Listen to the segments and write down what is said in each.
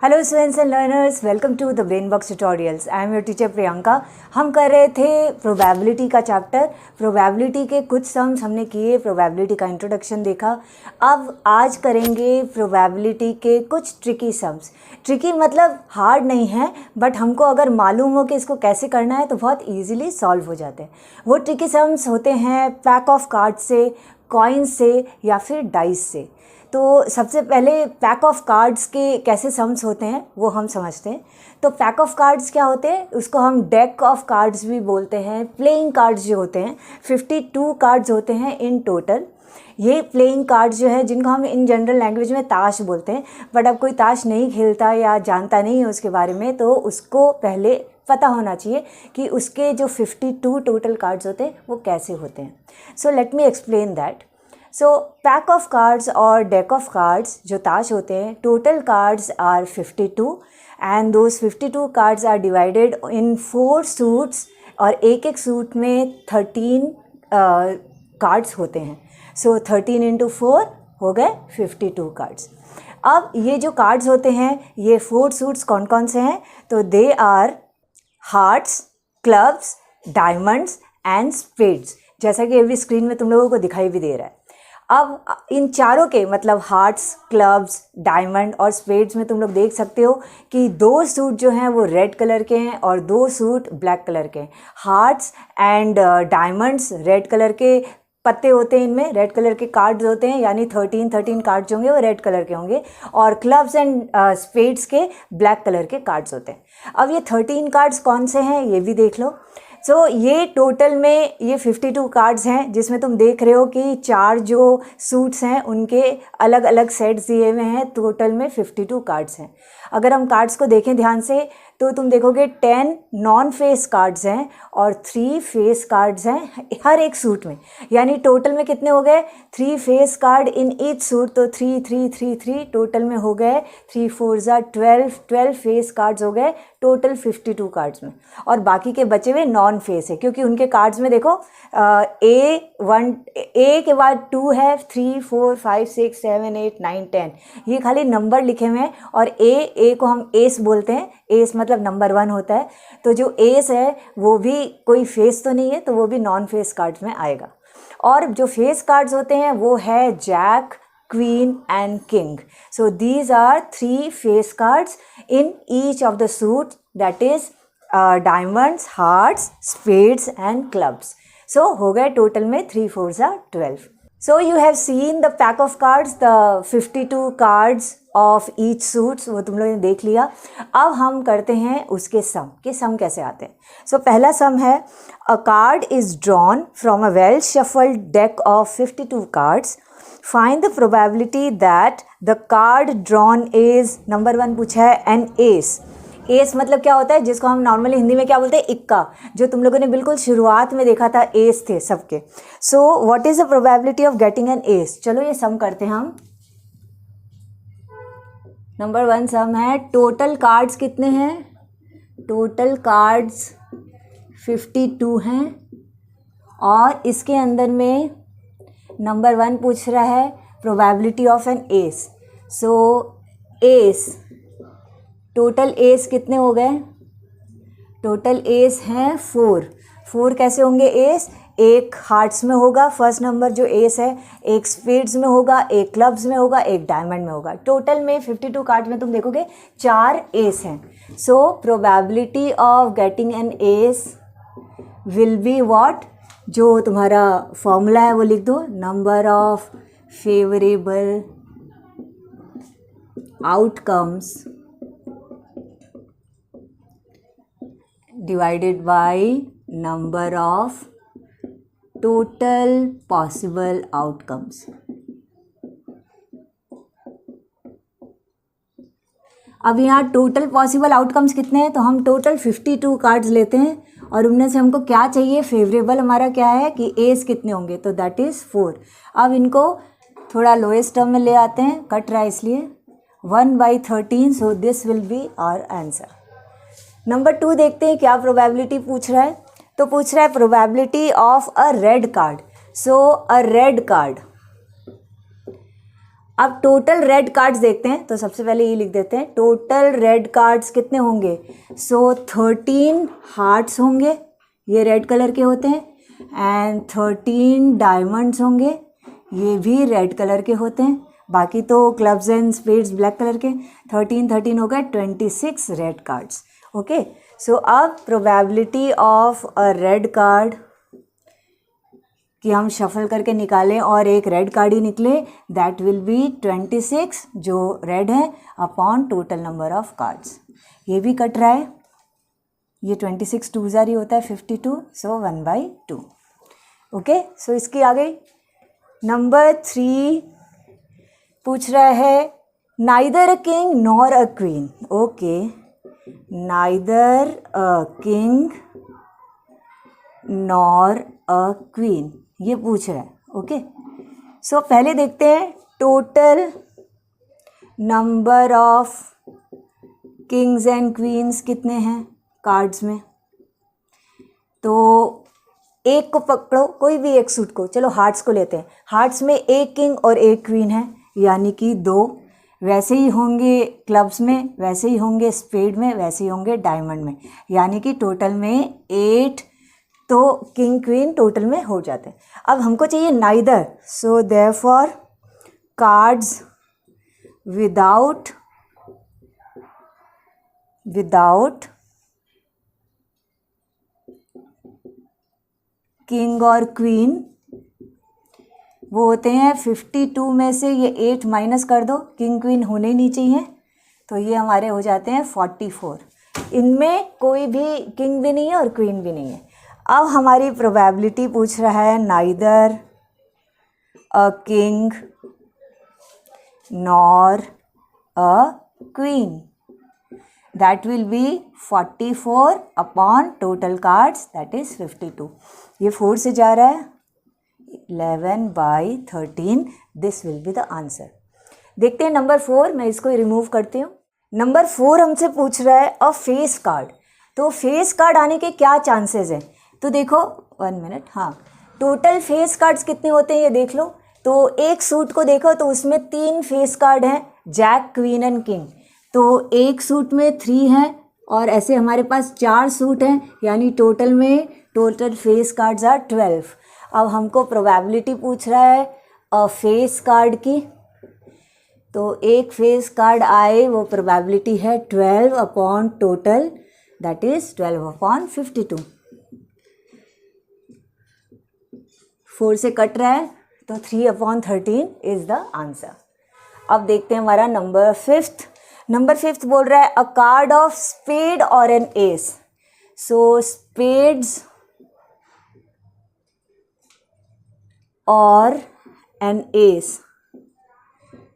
Hello students and learners, welcome to the brain box tutorials. I am your teacher Priyanka. हम कर रहे थे probability का चैप्टर। प्रोबेबिलिटी के कुछ सम्स हमने किए, प्रोबेबिलिटी का इंट्रोडक्शन देखा। अब आज करेंगे प्रोबेबिलिटी के कुछ ट्रिकी सम्स। ट्रिकी मतलब हार्ड नहीं है, बट हमको अगर मालूम हो कि इसको कैसे करना है तो बहुत ईजिली सॉल्व हो जाते हैं। वो ट्रिकी सम्स होते हैं पैक ऑफ कार्ड से, कॉइन से या फिर डाइस से। तो सबसे पहले पैक ऑफ कार्ड्स के कैसे सम्स होते हैं वो हम समझते हैं। तो पैक ऑफ कार्ड्स क्या होते हैं, उसको हम डेक ऑफ कार्ड्स भी बोलते हैं। प्लेइंग कार्ड्स जो होते हैं 52 कार्ड्स होते हैं इन टोटल। ये प्लेइंग कार्ड्स जो है जिनको हम इन जनरल लैंग्वेज में ताश बोलते हैं, बट अब कोई ताश नहीं खेलता या जानता नहीं है उसके बारे में, तो उसको पहले पता होना चाहिए कि उसके जो 52 टोटल कार्ड्स होते हैं वो कैसे होते हैं। So let me explain that. So pack of cards और डेक ऑफ कार्ड्स जो ताश होते हैं, total cards are 52 and those 52 cards are divided in 4 suits और एक एक सूट में 13 कार्ड्स होते हैं। सो 13 इंटू 4 हो गए 52 कार्ड्स। अब ये जो कार्ड्स होते हैं ये 4 सूट्स कौन कौन से हैं, तो they our hearts, clubs, diamonds and spades, जैसा कि अभी स्क्रीन में तुम लोगों को दिखाई भी दे रहा है। अब इन चारों के मतलब हार्ट्स, क्लब्स, डायमंड और स्पेड्स में तुम लोग देख सकते हो कि 2 सूट जो हैं वो रेड कलर के हैं और 2 सूट ब्लैक कलर के हैं। Hearts and diamonds red colour के पत्ते होते हैं, इनमें रेड कलर के कार्ड्स होते हैं, यानी 13 कार्ड्स होंगे वो रेड कलर के होंगे, और क्लब्स एंड स्पेड्स के ब्लैक कलर के कार्ड्स होते हैं। अब ये 13 कार्ड्स कौन से हैं ये भी देख लो। सो ये टोटल में ये 52 कार्ड्स हैं, जिसमें तुम देख रहे हो कि 4 जो सूट्स हैं उनके अलग अलग सेट्स दिए हुए हैं। टोटल में 52 कार्ड्स हैं। अगर हम कार्ड्स को देखें ध्यान से तो तुम देखोगे 10 नॉन फेस कार्ड्स हैं और 3 फेस कार्ड्स हैं हर एक सूट में, यानी टोटल में कितने हो गए 3 face card in each suit, तो 3 3 3 3 टोटल में हो गए 3 4 12 फेस कार्ड्स हो गए टोटल 52 कार्ड्स में। और बाकी के बचे हुए नॉन फेस है, क्योंकि उनके कार्ड्स में देखो ए के बाद 2 है, 3 4 5 6 7 8 9 10, ये खाली नंबर लिखे हुए हैं। और ए को हम एस बोलते हैं, एस मतलब नंबर 1 होता है। तो जो एस है वो भी कोई फेस तो नहीं है, तो वो भी नॉन फेस कार्ड्स में आएगा। और जो फेस कार्ड्स होते हैं वो है jack, queen and king. So these are 3 face cards in each of the suit, that is diamonds, hearts, spades and clubs. So हो गए टोटल में 3 4 12। So you have seen the pack of cards, the 52 cards of each suits, वो तुम लोगों ने देख लिया। अब हम करते हैं उसके सम के सम कैसे आते हैं। So पहला सम है a card is drawn from a well shuffled deck of 52 cards. Find the probability that the card drawn is number 1 पूछा है an ace। एस मतलब क्या होता है, जिसको हम नॉर्मली हिंदी में क्या बोलते हैं, इक्का, जो तुम लोगों ने बिल्कुल शुरुआत में देखा था एस थे सबके। So what is the probability of getting an S. चलो ये सम करते हैं हम। नंबर 1 सम है, टोटल कार्ड्स कितने हैं, टोटल कार्ड्स 52 हैं और इसके अंदर में नंबर 1 पूछ रहा है probability of an ace. So ace, total ace कितने हो गए, टोटल एस हैं 4 कैसे होंगे एस, एक हार्ट्स में होगा फर्स्ट नंबर जो एस है, एक स्पेड्स में होगा, एक क्लब्स में होगा, एक डायमंड में होगा। टोटल में 52 कार्ड में तुम देखोगे 4 एस हैं। सो probability of getting an S will be what, जो तुम्हारा फॉर्मूला है वो लिख दो, number of favourable outcomes divided by number of total possible outcomes। अब यहाँ टोटल पॉसिबल आउटकम्स कितने हैं, तो हम टोटल 52 कार्ड्स लेते हैं और उनमें से हमको क्या चाहिए, फेवरेबल हमारा क्या है कि एस कितने होंगे, तो दैट इज़ 4। अब इनको थोड़ा लोएस्ट टर्म में ले आते हैं, कट रहा है इसलिए 1/13, so this will be our answer. Number 2 देखते हैं क्या प्रोबेबिलिटी पूछ रहा है। तो पूछ रहा है probability of a red card. So a red card, अब टोटल रेड कार्ड्स देखते हैं, तो सबसे पहले ये लिख देते हैं टोटल रेड कार्ड्स कितने होंगे। सो 13 हार्ट्स होंगे, ये रेड कलर के होते हैं, एंड 13 डायमंड्स होंगे, ये भी रेड कलर के होते हैं। बाकी तो clubs and spades black colour के। 13 हो गए 26 रेड कार्ड्स। ओके, सो अब probability of a red card कि हम शफल करके निकालें और एक रेड कार्ड ही निकले, दैट विल बी 26 जो रेड है upon total number of cards. ये भी कट रहा है, ये 26 2 जार ही होता है 52, सो 1/2। ओके, सो इसकी आ गई। नंबर 3 पूछ रहा है neither a king nor a queen. Okay, neither a king nor a queen ये पूछ रहा है। ओके, सो पहले देखते हैं total number of Kings and queen's कितने हैं कार्ड्स में। तो एक को पकड़ो, कोई भी एक सूट को, चलो हार्ट्स को लेते हैं। हार्ट्स में एक किंग और एक क्वीन है, यानी कि 2। वैसे ही होंगे क्लब्स में, वैसे ही होंगे स्पेड में, वैसे ही होंगे डायमंड में, यानी कि टोटल में 8 तो किंग क्वीन टोटल में हो जाते हैं। अब हमको चाहिए neither, so therefore cards without king और क्वीन वो होते हैं 52 में से ये 8 माइनस कर दो, किंग क्वीन होने ही नहीं चाहिए, तो ये हमारे हो जाते हैं 44। इनमें कोई भी किंग भी नहीं है और क्वीन भी नहीं है। अब हमारी प्रोबेबिलिटी पूछ रहा है neither a king nor a queen, that will be 44 upon total cards that is 52। ये 4 से जा रहा है, 11/13, this will be the answer. देखते हैं नंबर 4, मैं इसको रिमूव करती हूँ। नंबर 4 हमसे पूछ रहा है अ फेस कार्ड। तो फेस कार्ड आने के क्या चांसेस हैं, तो देखो 1 मिनट, हाँ, टोटल फेस कार्ड्स कितने होते हैं ये देख लो। तो एक सूट को देखो तो उसमें 3 फेस कार्ड हैं, जैक क्वीन एंड किंग। तो एक सूट में 3 हैं और ऐसे हमारे पास 4 सूट हैं, यानी टोटल में टोटल फेस कार्ड्स आर 12। अब हमको प्रोबेबिलिटी पूछ रहा है अ फेस कार्ड की, तो एक फेस कार्ड आए वो प्रोबेबिलिटी है 12 upon total, that is 12 upon 52। 4 से कट रहा है तो 3/13 इज द आंसर। अब देखते हैं हमारा नंबर 5। नंबर 5 बोल रहा है अ कार्ड ऑफ स्पेड और एन एस। सो स्पेड्स और एन एस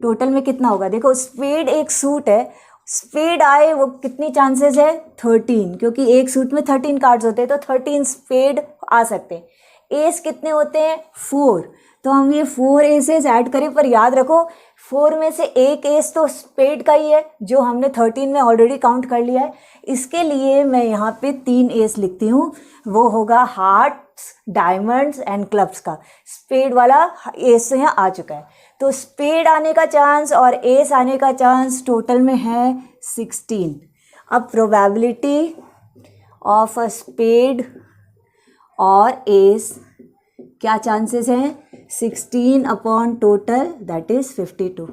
टोटल में कितना होगा। देखो स्पेड एक सूट है, स्पेड आए वो कितनी चांसेस है 13, क्योंकि एक सूट में 13 कार्ड्स होते हैं, तो 13 स्पेड आ सकते हैं। एस कितने होते हैं 4, तो हम ये 4 एसेस ऐड करें, पर याद रखो 4 में से एक एस तो स्पेड का ही है जो हमने 13 में ऑलरेडी काउंट कर लिया है। इसके लिए मैं यहाँ पे 3 एस लिखती हूँ, वो होगा हार्ट्स, डायमंड्स एंड क्लब्स का। स्पेड वाला एस यहाँ आ चुका है, तो स्पेड आने का चांस और एस आने का चांस टोटल में है 16। अब प्रोबेबिलिटी ऑफ अ स्पेड और एस क्या चांसेस हैं 16 upon total that is 52।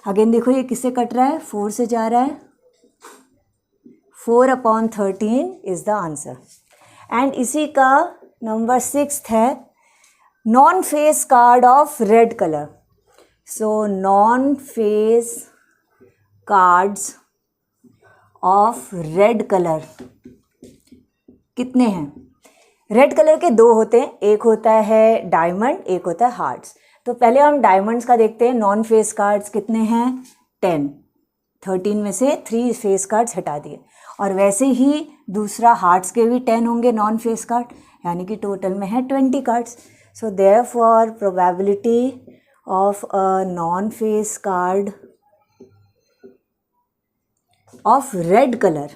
Again देखो ये किससे कट रहा है, 4 से जा रहा है, 4/13 इज द आंसर। एंड इसी का नंबर 6 है non face card of red colour. So non face cards of red colour कितने हैं। रेड कलर के 2 होते हैं, एक होता है डायमंड, एक होता है हार्ट्स। तो पहले हम डायमंड्स का देखते हैं। नॉन फेस कार्ड्स कितने हैं 10, 13 में से 3 फेस कार्ड्स हटा दिए, और वैसे ही दूसरा हार्ट्स के भी 10 होंगे नॉन फेस कार्ड, यानी कि टोटल में है 20 cards. So therefore probability of a non face card of red colour,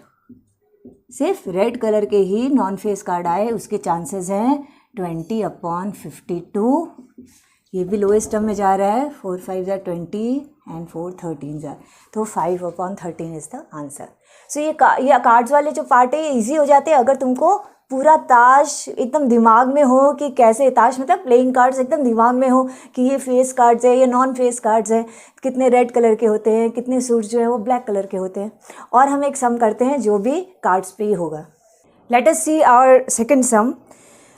सिर्फ रेड कलर के ही नॉन फेस कार्ड आए, उसके चांसेस हैं 20/52। ये भी लोएस्ट टर्म में जा रहा है, 4 5 20, एंड 4 13 are, तो 5/13 इज द आंसर। सो ये कार्ड्स वाले जो पार्ट है ये ईजी हो जाते हैं अगर तुमको पूरा ताश एकदम दिमाग में हो कि कैसे, ताश मतलब प्लेइंग कार्ड्स एकदम दिमाग में हो कि ये फेस कार्ड्स है, ये नॉन फेस कार्ड्स है, कितने रेड कलर के होते हैं, कितने सूट्स जो है वो ब्लैक कलर के होते हैं, और हम एक सम करते हैं जो भी कार्ड्स पे ही होगा। Let us see our second sum.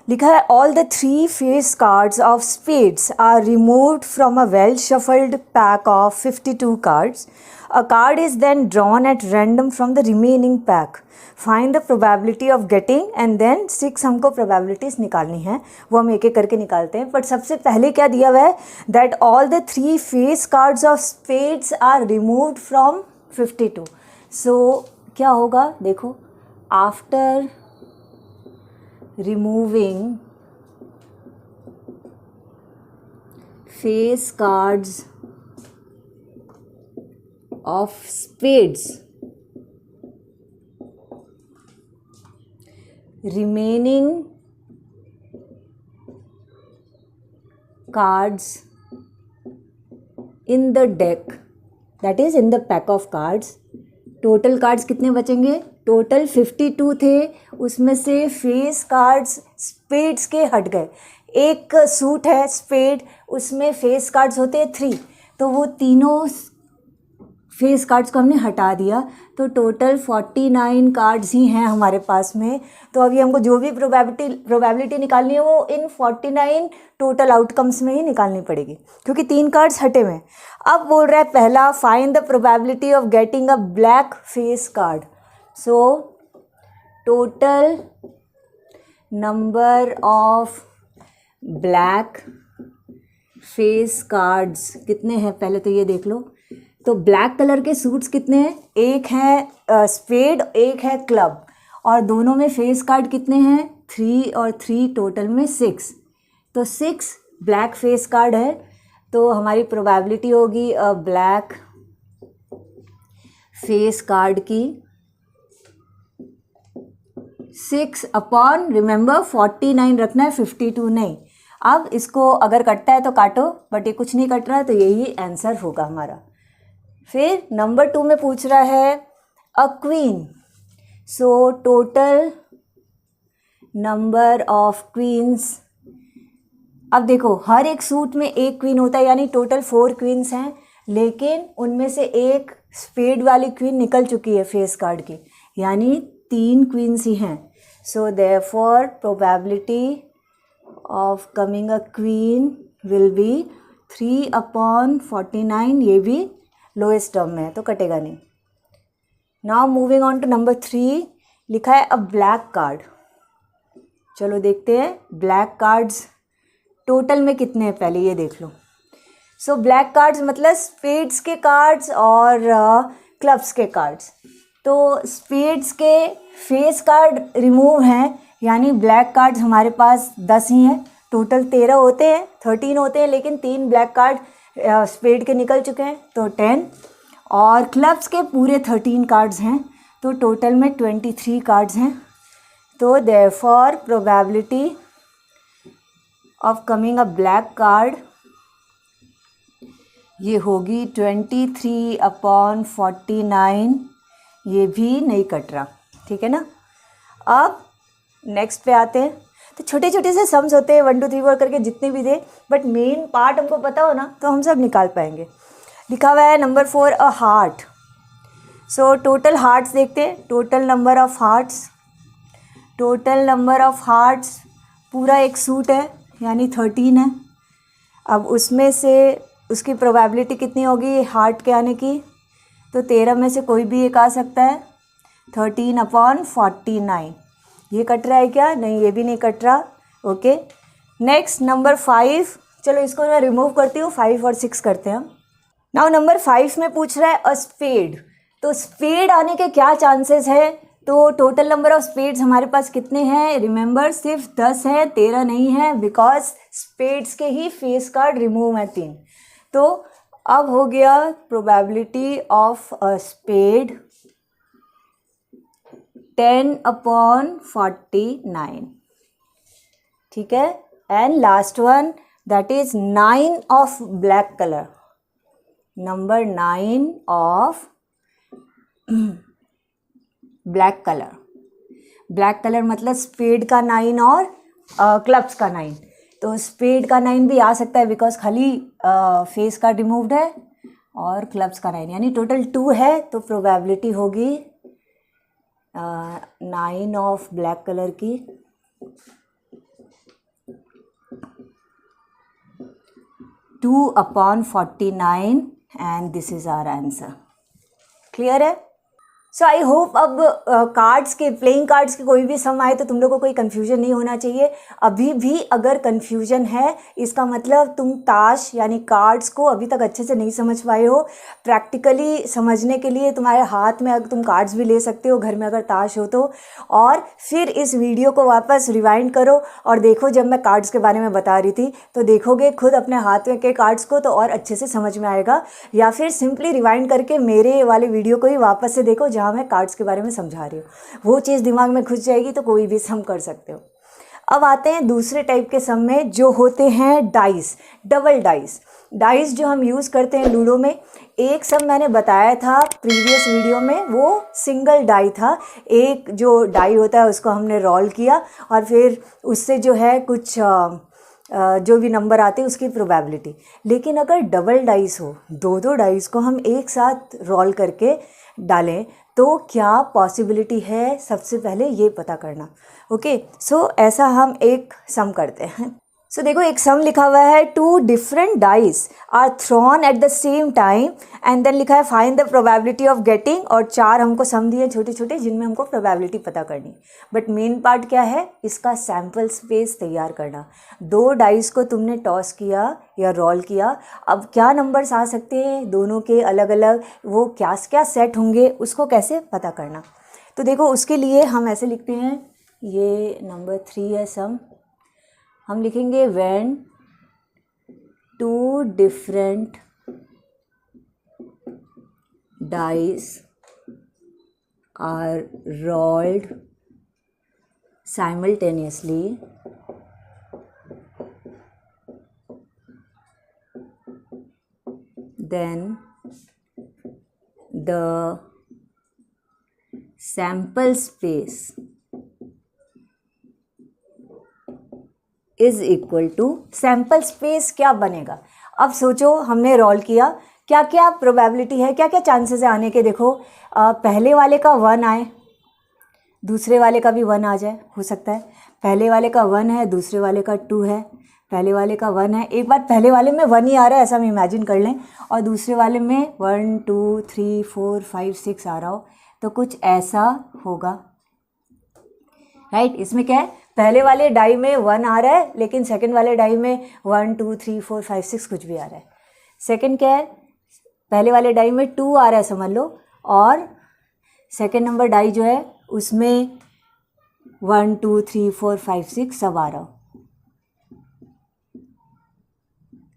लिखा है all the 3 face cards of spades are removed from a well shuffled pack of 52 cards. A card is then drawn at random from the remaining pack. Find the probability of getting, and then 6 हमको probabilities निकालनी है, वो हम एक एक करके निकालते हैं। बट सबसे पहले क्या दिया हुआ है, that all the 3 face cards of spades are removed from 52। So क्या होगा देखो, after removing face cards of spades, remaining cards in the deck, that is in the pack of cards, total cards कितने बचेंगे, total 52 थे, उसमें से face cards spades के हट गए। एक सूट है स्पेड, उसमें फेस कार्ड्स होते हैं 3, तो वो तीनों फेस कार्ड्स को हमने हटा दिया, तो टोटल 49 कार्ड्स ही हैं हमारे पास में। तो अभी हमको जो भी प्रोबेबिलिटी निकालनी है वो इन 49 टोटल आउटकम्स में ही निकालनी पड़ेगी, क्योंकि 3 कार्ड्स हटे हुए हैं। अब बोल रहा है पहला, find the probability of getting a black face card. So total number of black face cards कितने हैं पहले तो ये देख लो। तो ब्लैक कलर के सूट्स कितने हैं, एक है स्पेड, एक है क्लब, और दोनों में फेस कार्ड कितने हैं 3 और 3 टोटल में 6, तो 6 ब्लैक फेस कार्ड है। तो हमारी प्रोबेबिलिटी होगी ब्लैक फेस कार्ड की 6 अपॉन, रिमेंबर 49 रखना है, 52 नहीं। अब इसको अगर कटता है तो काटो, बट ये कुछ नहीं कट रहा है, तो यही आंसर होगा हमारा। फिर नंबर 2 में पूछ रहा है a queen. So total number of queens, अब देखो हर एक सूट में एक क्वीन होता है, यानी टोटल 4 क्वींस हैं, लेकिन उनमें से एक स्पेड वाली क्वीन निकल चुकी है फेस कार्ड की, यानी 3 क्वींस ही हैं। So therefore probability of coming a queen will be 3/49, ये भी लोएस्ट टर्म में है तो कटेगा नहीं। Now moving on to number 3, लिखा है अ ब्लैक कार्ड। चलो देखते हैं ब्लैक कार्ड्स टोटल में कितने हैं, पहले ये देख लो। सो ब्लैक कार्ड्स मतलब स्पेड्स के कार्ड्स और क्लब्स के कार्ड्स। तो स्पेड्स के फेस कार्ड रिमूव हैं, यानी ब्लैक कार्ड्स हमारे पास 10 ही हैं, टोटल 13 होते हैं, 13 होते हैं, लेकिन 3 ब्लैक कार्ड स्पेड के निकल चुके हैं तो 10, और क्लब्स के पूरे 13 कार्ड्स हैं, तो टोटल में 23 कार्ड्स हैं। तो therefore probability of coming a black card ये होगी 23/49, ये भी नहीं कट रहा, ठीक है ना। अब नेक्स्ट पे आते हैं। तो छोटे छोटे से सम्स होते हैं 1 2 3 4 करके जितने भी दे, बट मेन पार्ट हमको पता हो ना तो हम सब निकाल पाएंगे। लिखा हुआ है number 4 a heart. So total hearts देखते हैं, total number of hearts, total number of hearts पूरा एक सूट है यानी 13 है। अब उसमें से उसकी प्रोबेबिलिटी कितनी होगी हार्ट के आने की, तो 13 में से कोई भी एक आ सकता है, 13/49। ये कट रहा है क्या, नहीं ये भी नहीं कट रहा, ओके। नेक्स्ट नंबर 5, चलो इसको मैं रिमूव करती हूँ, 5 और 6 करते हैं हम। नाउ नंबर 5 में पूछ रहा है अ स्पेड। तो स्पेड आने के क्या चांसेस है, तो टोटल नंबर ऑफ स्पेड्स हमारे पास कितने हैं, रिमेंबर सिर्फ 10 है, 13 नहीं है, बिकॉज स्पेड्स के ही फेस कार्ड रिमूव है 3। तो अब हो गया प्रोबेबिलिटी ऑफ अ स्पेड 10/49, ठीक है। And last one that is 9 of black colour, number 9 of black colour. Black colour मतलब स्पेड का 9 और क्लब्स का 9। तो स्पेड का 9 भी आ सकता है बिकॉज खाली फेस कार्ड रिमूव्ड है, और क्लब्स का 9 यानी टोटल 2 है। तो प्रोबेबिलिटी होगी 9 ऑफ ब्लैक कलर की 2/49 and this is our answer. Clear है? सो आई होप अब कार्ड्स के, प्लेइंग कार्ड्स के कोई भी सम आए तो तुम लोग को कोई कन्फ्यूजन नहीं होना चाहिए। अभी भी अगर कन्फ्यूजन है इसका मतलब तुम ताश यानी कार्ड्स को अभी तक अच्छे से नहीं समझ पाए हो। प्रैक्टिकली समझने के लिए तुम्हारे हाथ में अगर तुम कार्ड्स भी ले सकते हो घर में अगर ताश हो तो, और फिर इस वीडियो को वापस रिवाइंड करो और देखो जब मैं कार्ड्स के बारे में बता रही थी तो देखोगे खुद अपने हाथ में के कार्ड्स को तो और अच्छे से समझ में आएगा। या फिर सिंपली रिवाइंड करके मेरे वाले वीडियो को ही वापस से देखो जहाँ मैं कार्ड्स के बारे में समझा रही हूँ, वो चीज़ दिमाग में घुस जाएगी तो कोई भी सम कर सकते हो। अब आते हैं दूसरे टाइप के सम में जो होते हैं डाइस, डबल डाइस। डाइस जो हम यूज़ करते हैं लूडो में, एक सम मैंने बताया था प्रीवियस वीडियो में, वो सिंगल डाई था। एक जो डाई होता है उसको हमने रोल किया और फिर उससे जो है कुछ जो भी नंबर आते हैं उसकी प्रोबेबिलिटी। लेकिन अगर डबल डाइस हो, दो दो डाइस को हम एक साथ रोल करके डालें तो क्या पॉसिबिलिटी है, सबसे पहले ये पता करना। ओके, सो ऐसा हम एक सम करते हैं। सो देखो एक सम लिखा हुआ है 2 different dice are thrown at the same time and then लिखा है find the probability of getting, और 4 हमको सम दिए छोटे छोटे जिनमें हमको प्रोबेबिलिटी पता करनी। बट मेन पार्ट क्या है, इसका सैम्पल स्पेस तैयार करना। 2 डाइस को तुमने टॉस किया या रोल किया, अब क्या नंबर्स आ सकते हैं दोनों के अलग अलग, वो क्या क्या सेट होंगे उसको कैसे पता करना। तो देखो उसके लिए हम ऐसे लिखते हैं, ये नंबर 3 है सम, हम लिखेंगे when 2 different dice are rolled simultaneously then the sample space is equal to, sample space क्या बनेगा। अब सोचो हमने रोल किया, क्या क्या प्रोबेबिलिटी है, क्या क्या चांसेस है आने के। देखो पहले वाले का 1 आए, दूसरे वाले का भी 1 आ जाए, हो सकता है। पहले वाले का 1 है, दूसरे वाले का 2 है, पहले वाले का 1 है, एक बार पहले वाले में 1 ही आ रहा है ऐसा हम इमेजिन कर लें, और दूसरे वाले में 1 2 3 4 5 6 आ रहा हो, तो कुछ ऐसा होगा। राइट, इसमें क्या है, पहले वाले डाई में 1 आ रहा है लेकिन सेकंड वाले डाई में 1 2 3 4 5 6 कुछ भी आ रहा है। सेकंड क्या है, पहले वाले डाई में 2 आ रहा है समझ लो, और सेकंड नंबर डाई जो है उसमें 1 2 3 4 5 6 सब आ रहा हो,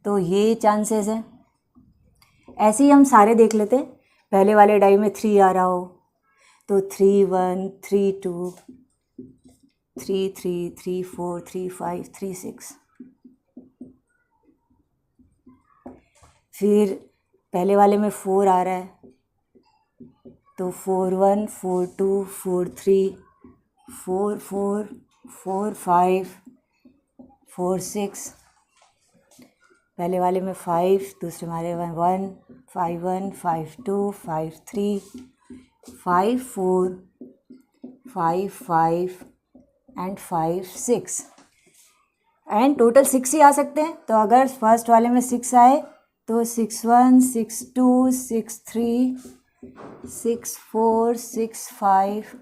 तो ये चांसेस है। ऐसे ही हम सारे देख लेते हैं, पहले वाले डाई में 3 आ रहा हो तो 3 1 3 2 3 3 3 4 3 5 3 6, फिर पहले वाले में 4 आ रहा है तो 4 1 4 2 4 3 4 4 4 5 4 6, पहले वाले में 5, दूसरे वाले में 1 5 1 5 2 5 3 5 4 5 5 एंड 5 6, एंड टोटल 6 ही आ सकते हैं। तो अगर फर्स्ट वाले में 6 आए तो 6 1 6 2 6 3 6 4 6 5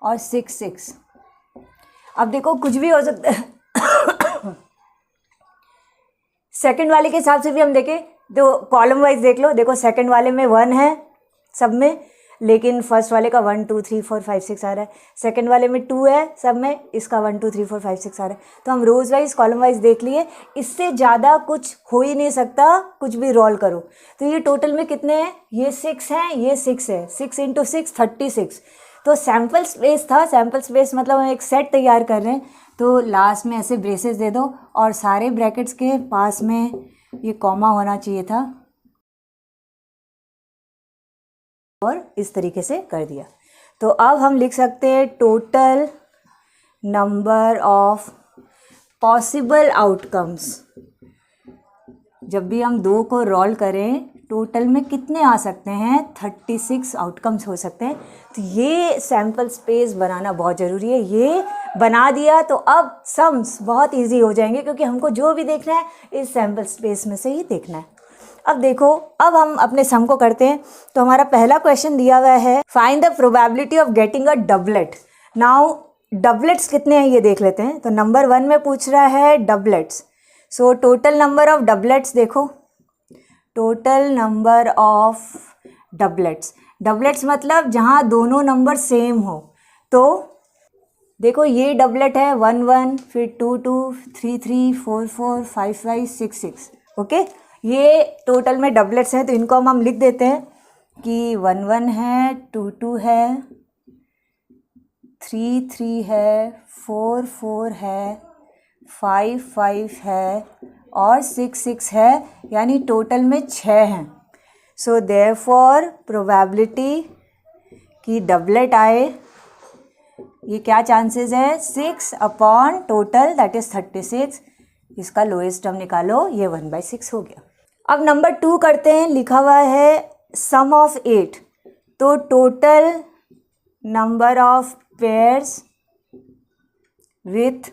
और 6 6। अब देखो कुछ भी हो सकता है। सेकंड वाले के हिसाब से भी हम देखें तो कॉलम वाइज देख लो, देखो सेकंड वाले में 1 है सब में, लेकिन फर्स्ट वाले का 1 2 3 4 5 6 आ रहा है, सेकंड वाले में 2 है सब में, इसका 1 2 3 4 5 6 आ रहा है। तो हम रोज वाइज कॉलम वाइज देख लिए, इससे ज़्यादा कुछ हो ही नहीं सकता, कुछ भी रोल करो। तो ये टोटल में कितने हैं, ये 6 हैं, ये 6 है, 6 × 6 36। तो सैम्पल स्पेस था, सैम्पल स्पेस मतलब हम एक सेट तैयार कर रहे हैं, तो लास्ट में ऐसे ब्रेसेस दे दो और सारे ब्रैकेट्स के पास में ये कॉमा होना चाहिए था। और इस तरीके से कर दिया। तो अब हम लिख सकते हैं total number of possible outcomes. जब भी हम 2 को रोल करें टोटल में कितने आ सकते हैं, 36 आउटकम्स हो सकते हैं। तो ये सैम्पल स्पेस बनाना बहुत ज़रूरी है। ये बना दिया तो अब सम्स बहुत इजी हो जाएंगे, क्योंकि हमको जो भी देखना है इस सैम्पल स्पेस में से ही देखना है। अब देखो, अब हम अपने सम को करते हैं। तो हमारा पहला क्वेश्चन दिया हुआ है, find the probability of getting a doublet. Now doublets कितने हैं ये देख लेते हैं। तो नंबर 1 में पूछ रहा है doublets. So total number of doublets देखो, total number of doublets. Doublets मतलब जहाँ दोनों नंबर सेम हो। तो देखो ये डबलेट है 1 1, फिर 2 2, 3 3, 4 4, 5 5, 6 6। ओके, ये टोटल में डबलेट्स हैं। तो इनको हम लिख देते हैं कि 1 1 है, 2 2 है, 3 3 है, 4 4 है, 5 5 है और 6 6 है, यानी टोटल में 6 हैं। सो देयरफॉर प्रोबेबिलिटी कि डबलेट आए, ये क्या चांसेस है, 6 अपॉन टोटल दैट इज 36। इसका लोएस्ट टर्म निकालो, ये 1/6 हो गया। अब नंबर 2 करते हैं। लिखा हुआ है सम ऑफ 8। तो total number of pairs with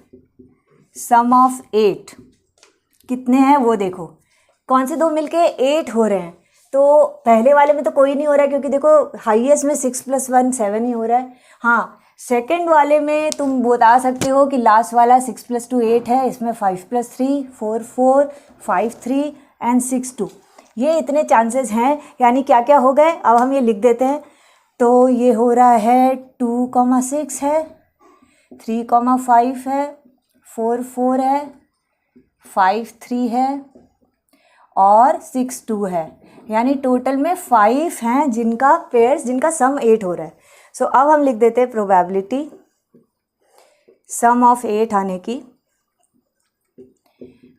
sum of 8 कितने हैं वो देखो। कौन से 2 मिलके 8 हो रहे हैं। तो पहले वाले में तो कोई नहीं हो रहा है, क्योंकि देखो हाईएस्ट में 6 + 1 7 ही हो रहा है। हाँ, सेकंड वाले में तुम बता सकते हो कि लास्ट वाला 6 + 2 8 है, इसमें 5 + 3 4 4, 5 3 एंड 6 2। ये इतने चांसेस हैं, यानी क्या क्या हो गए। अब हम ये लिख देते हैं। तो ये हो रहा है 2, 6 है, 3, 5 है, 4 4 है, 5 3 है और 6 2 है, यानी टोटल में 5 हैं जिनका पेयर्स, जिनका सम 8 हो रहा है। सो अब हम लिख देते हैं प्रोबेबिलिटी सम ऑफ 8 आने की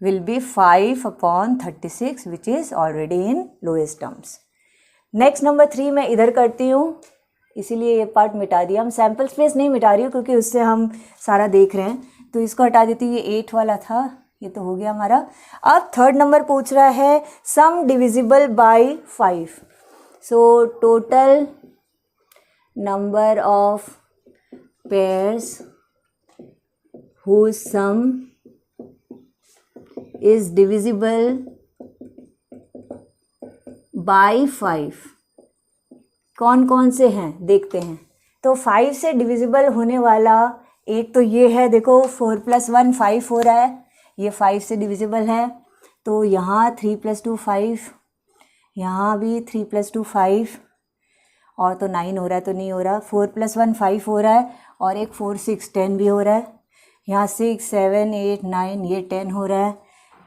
will be 5 upon 36 which is already in lowest terms. Next number 3 मैं इधर करती हूँ, इसीलिए ये पार्ट मिटा दिया। हम सैम्पल स्पेस नहीं मिटा रही हूँ क्योंकि उससे हम सारा देख रहे हैं, तो इसको हटा देती हूँ। ये 8 वाला था, ये तो हो गया हमारा। अब थर्ड नंबर पूछ रहा है sum divisible by 5। So total number of pairs whose sum is divisible by 5 कौन कौन से हैं देखते हैं। तो 5 से डिविजिबल होने वाला एक तो ये है, देखो 4 + 1 5 हो रहा है, ये 5 से डिविजिबल है। तो यहाँ 3 + 2 5, यहाँ भी 3 + 2 5, और तो 9 हो रहा है तो नहीं हो रहा। 4 + 1 5 हो रहा है, और एक 4 6 10 भी हो रहा है। यहाँ 6 7 8 9 ये 10 हो रहा है।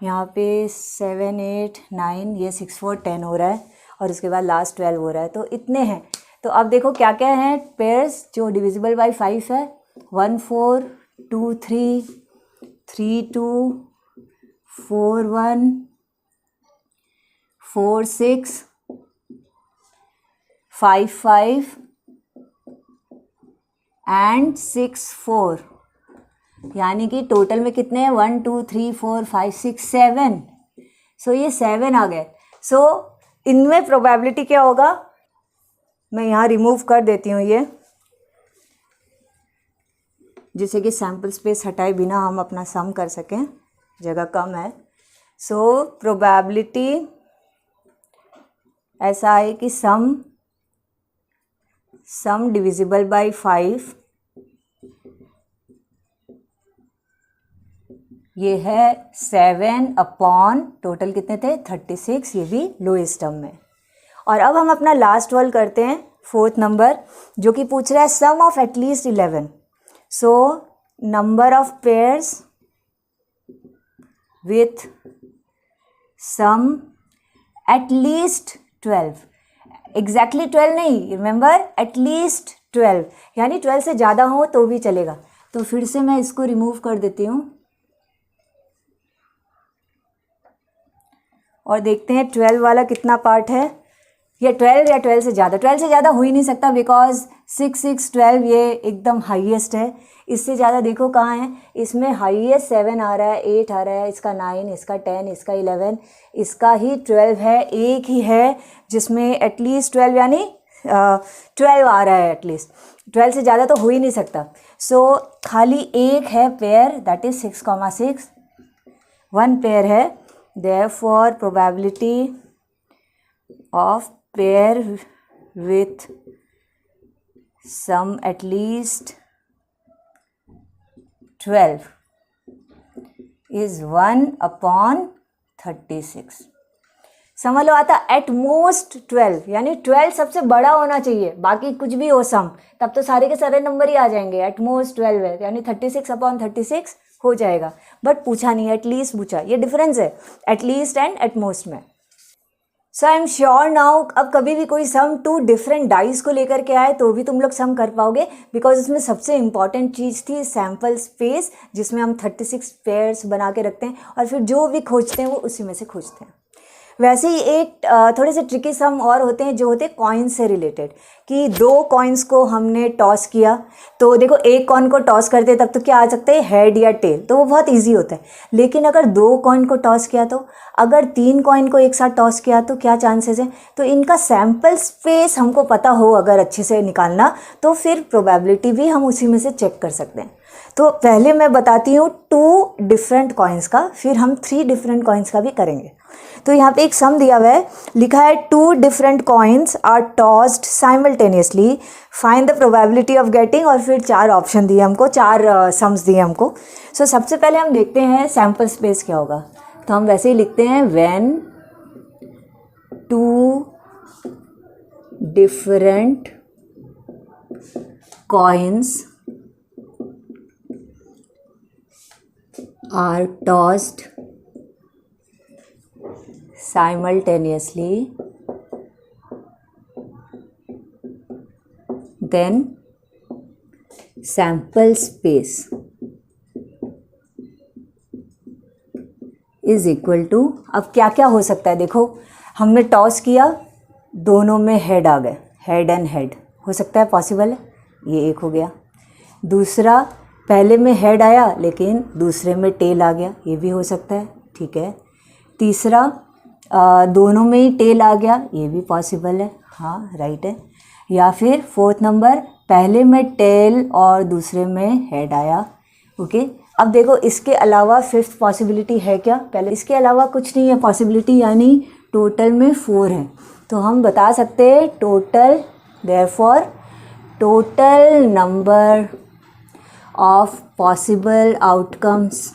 यहाँ पे 7 8 9 ये 6 4 10 हो रहा है, और उसके बाद लास्ट 12 हो रहा है। तो इतने हैं। तो अब देखो क्या क्या हैं पेयर्स जो डिविजिबल बाय 5 है। 1 4 2 3 3 2 4 1 4 6 5 5 एंड 6 4, यानी कि टोटल में कितने हैं 1 2 3 4 5 6 7। सो ये 7 आ गए। सो इनमें प्रोबेबिलिटी क्या होगा, मैं यहाँ रिमूव कर देती हूँ ये, जिससे कि सैम्पल स्पेस हटाए बिना हम अपना सम कर सकें, जगह कम है। सो प्रोबेबिलिटी ऐसा है कि सम डिविजिबल बाय 5 ये है 7 अपॉन टोटल कितने थे 36, ये भी लोएस्ट टर्म में। और अब हम अपना लास्ट वाला करते हैं, फोर्थ नंबर, जो कि पूछ रहा है sum of at least 11। So number of pairs with sum at least 12, exactly 12 नहीं, रिमेंबर एटलीस्ट 12, यानी 12 से ज़्यादा हो तो भी चलेगा। तो फिर से मैं इसको रिमूव कर देती हूँ और देखते हैं 12 वाला कितना पार्ट है। या 12 या 12 से ज़्यादा, 12 से ज़्यादा हो ही नहीं सकता बिकॉज 6 6 12 ये एकदम हाईएस्ट है। इससे ज़्यादा देखो कहाँ है, इसमें हाईएस्ट 7 आ रहा है, 8 आ रहा है, इसका 9, इसका 10, इसका 11, इसका ही 12 है। एक ही है जिसमें एटलीस्ट 12 यानी 12 आ रहा है एटलीस्ट, 12 से ज़्यादा तो हो ही नहीं सकता। सो खाली एक है pair, that is 6,6, one pair है। Therefore probability of pair with sum at least 12 is 1/36। समझ लो आता एट मोस्ट 12, यानी 12 सबसे बड़ा होना चाहिए, बाकी कुछ भी हो सम, तब तो सारे के सारे नंबर ही आ जाएंगे। एट मोस्ट 12 है यानी 36/36 हो जाएगा, बट पूछा नहीं, एटलीस्ट पूछा। ये डिफरेंस है एटलीस्ट एंड एट मोस्ट में। सो आई एम श्योर नाउ अब कभी भी कोई सम 2 डिफरेंट डाइज को लेकर के आए तो भी तुम लोग सम कर पाओगे, बिकॉज उसमें सबसे इंपॉर्टेंट चीज़ थी सैम्पल स्पेस, जिसमें हम 36 पेयर्स बना के रखते हैं और फिर जो भी खोजते हैं वो उसी में से खोजते हैं। वैसे ही एक थोड़े से ट्रिकी सम और होते हैं जो होते हैं कॉइन से रिलेटेड, कि 2 कॉइन्स को हमने टॉस किया, तो देखो एक कॉइन को टॉस करते हैं तब तो क्या आ सकते हैं, हेड या टेल, तो वो बहुत इजी होता है। लेकिन अगर 2 कॉइन को टॉस किया तो, अगर 3 कॉइन को एक साथ टॉस किया तो क्या चांसेस है। तो इनका सैम्पल स्पेस हमको पता हो अगर अच्छे से निकालना, तो फिर प्रोबेबिलिटी भी हम उसी में से चेक कर सकते हैं। तो पहले मैं बताती हूँ 2 डिफरेंट कॉइन्स का, फिर हम 3 डिफरेंट कॉइन्स का भी करेंगे। तो यहाँ पे एक सम दिया हुआ है, लिखा है 2 different coins are tossed simultaneously, find the probability of getting, और फिर 4 ऑप्शन दिए हमको, 4 सम्स दिए हमको। सो सबसे पहले हम देखते हैं सैम्पल स्पेस क्या होगा। तो हम वैसे ही लिखते हैं when 2 different coins are tossed simultaneously, then sample space is equal to, अब क्या क्या हो सकता है देखो, हमने टॉस किया, दोनों में हेड आ गए, हेड एंड हेड हो सकता है, पॉसिबल है, ये एक हो गया। दूसरा, पहले में हेड आया लेकिन दूसरे में टेल आ गया, ये भी हो सकता है, ठीक है। तीसरा, दोनों में ही टेल आ गया, ये भी पॉसिबल है, हाँ राइट है। या फिर 4th नंबर, पहले में टेल और दूसरे में हेड आया, ओके। अब देखो इसके अलावा 5th पॉसिबिलिटी है क्या, पहले इसके अलावा कुछ नहीं है पॉसिबिलिटी, यानी टोटल में 4 है। तो हम बता सकते हैं total, therefore total number of possible outcomes